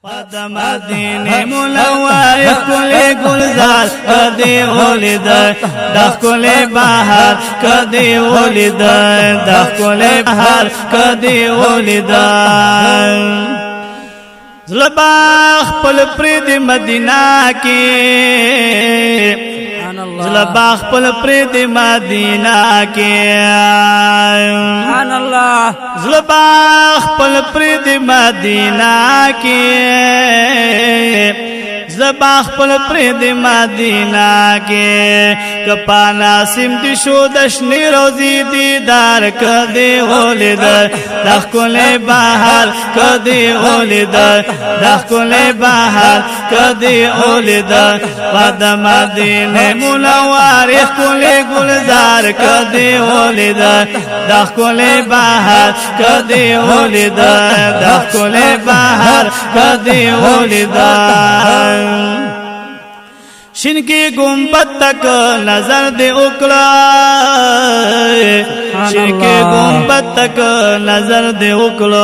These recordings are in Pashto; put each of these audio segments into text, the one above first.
پد مدینه منور کل گلزار کدی ولید د کل بهار کدی ولید د کل بهار کدی ولید زلباخ پل پرید مدینہ کی زلباخ پل پرید مدینہ کی زلباخ پل پرید مدینہ کی زباخ پل پرید مدینہ کے کپانا سم دی شو دشنی روزی دیدار کدی ولید دخ کل بہار کدی ولید دخ کل بہار کدی ولید پد مدینه منور کل گلزار کدی ولید دخ کل بہار کدی ولید دخ کل بہار کدی ولید شن کی گنبد تک نظر دے اکڑا شن کی گنبد تک نظر دے اکڑا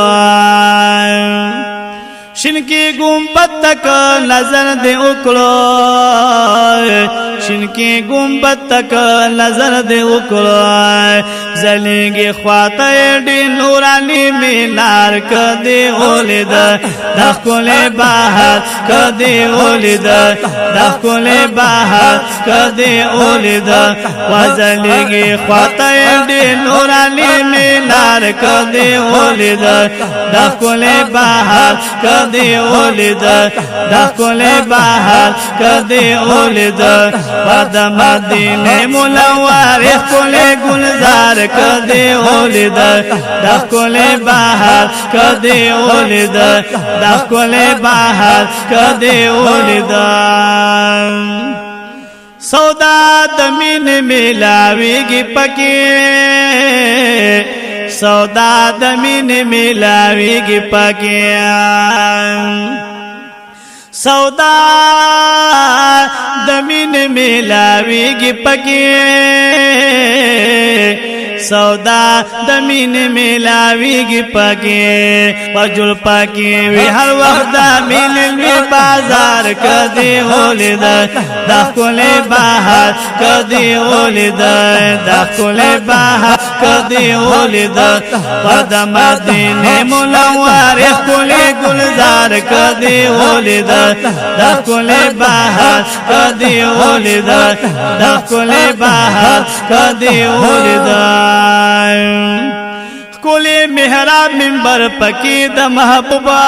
شن کی گنبد تک نظر دے اکڑا شن کی گنبد تک نظر دے اکڑا زلیں گے خواطے ڈی نورانی مینار کدی ولید دخ کل بہار کدی ولید دخ کل بہار کدی ولید وزلیں گے خواطے ڈی نورانی مینار کدی ولید دخ کل بہار کدی ولید دخ کل بہار کدی ولید پد مدینه منور کل گلزار کدی ولید دخ کل بہار کدی ولید دخ کل بہار کدی ولید سودا دمین ملاویگی پکی سودا دمین ملاویگی پکی سودا دمین ملاویگی پکی سودا دمین ملاویگی پکی پجل پکی وی ہر وقت ملن وی بازار کدی ولید دخ کل بہار کدی ولید دخ کل بہار کدی ولید پد مدینه منور کل گلزار کدی ولید دخ کل بہار کدی ولید دخ کل بہار کدی ولید کل محراب منبر پکی د محبوبا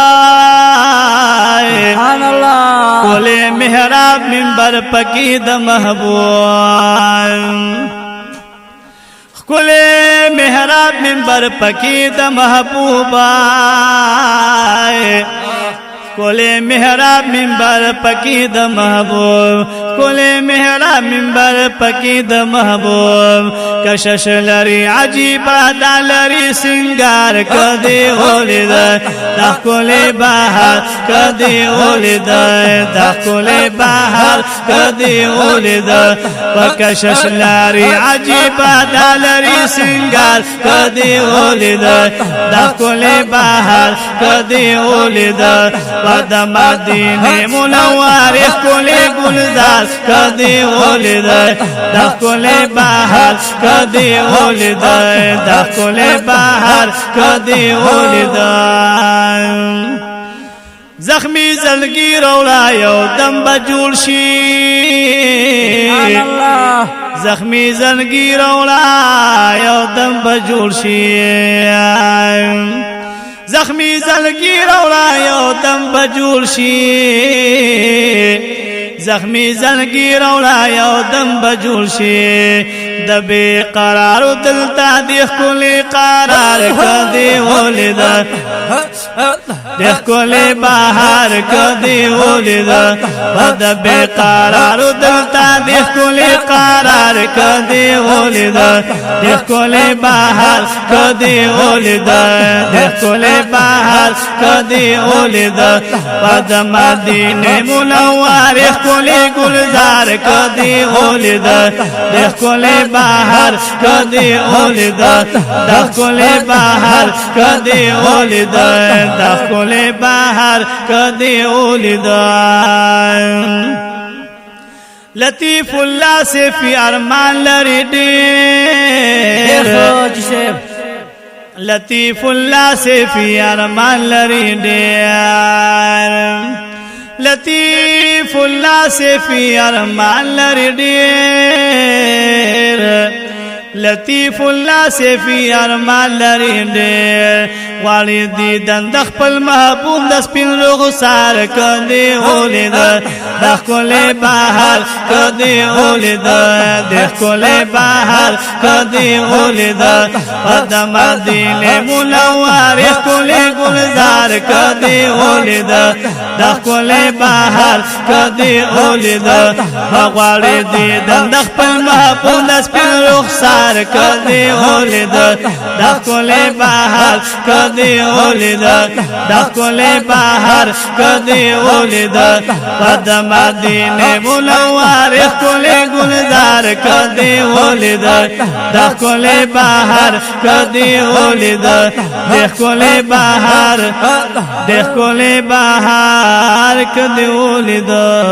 کل محراب منبر پکی د محبوبا کل محراب منبر پکی د محبوبا کل محراب منبر پکی د محبوب کل محراب منبر پکی د محبوب کشش لری عجیب ادا لری سنگار کدی ولید دخ کل بہار کدی ولید دخ کل بہار کدی ولید کشش لری عجیب ادا لری سنگار کدی ولید دخ کل بہار کدی ولید پد مدینه منور کل گلزار کدی ولید دخ کل بہار کدی ولید دخ کل بہار کدی ولید زخمی زلگی رولا یو دم بجول شی زخمی زلگی رولا یو دم بجول شی زخمی زلگی رولا یو دم بجول شی زخمی زلگی رولا یو دم بجول شی د بے قرار دلتا دیخ کلی قرار کدی ولید دیخ کلی بہار کدی ولید د بے قرار دلتا دیخ کلی قرار کدی ولید دیخ کلی بہار کدی ولید دیخ کلی بہار کدی ولید پد مدینه منور کلی گلزار کدی ولید دیخ کلی بہار کدی ولید دخ کل بہار کدی ولید دخ ښکلی بهر کدی ولیدل لطیف الله صفی ارمان لري ډېر لطیف الله صفی ارمان لري ډېر لطیف الله صفی ارمان لري ډېر لطیف الله صفی ارمان لري ډېر غواړي دیدن د خپل محبوب د سپین رخسار کدی ولیدل د ښکلی بهر کدی ولیدل د ښکلی بهر کدی ولیدل د مدینې منورې ښکلی ګلزار کدی ولیدل د ښکلی بهر کدی ولیدل غواړي دیدن د خپل محبوب د سپین رخسار کدی ولیدل د ښکلی بهر کدی ولیدل د ښکلی بهر کدی ولیدل د مدینې منورې ښکلی ګلزار کدی ولیدل د ښکلی بهر کدی ولیدل د ښکلی بهر د ښکلی بهر کدی ولیدل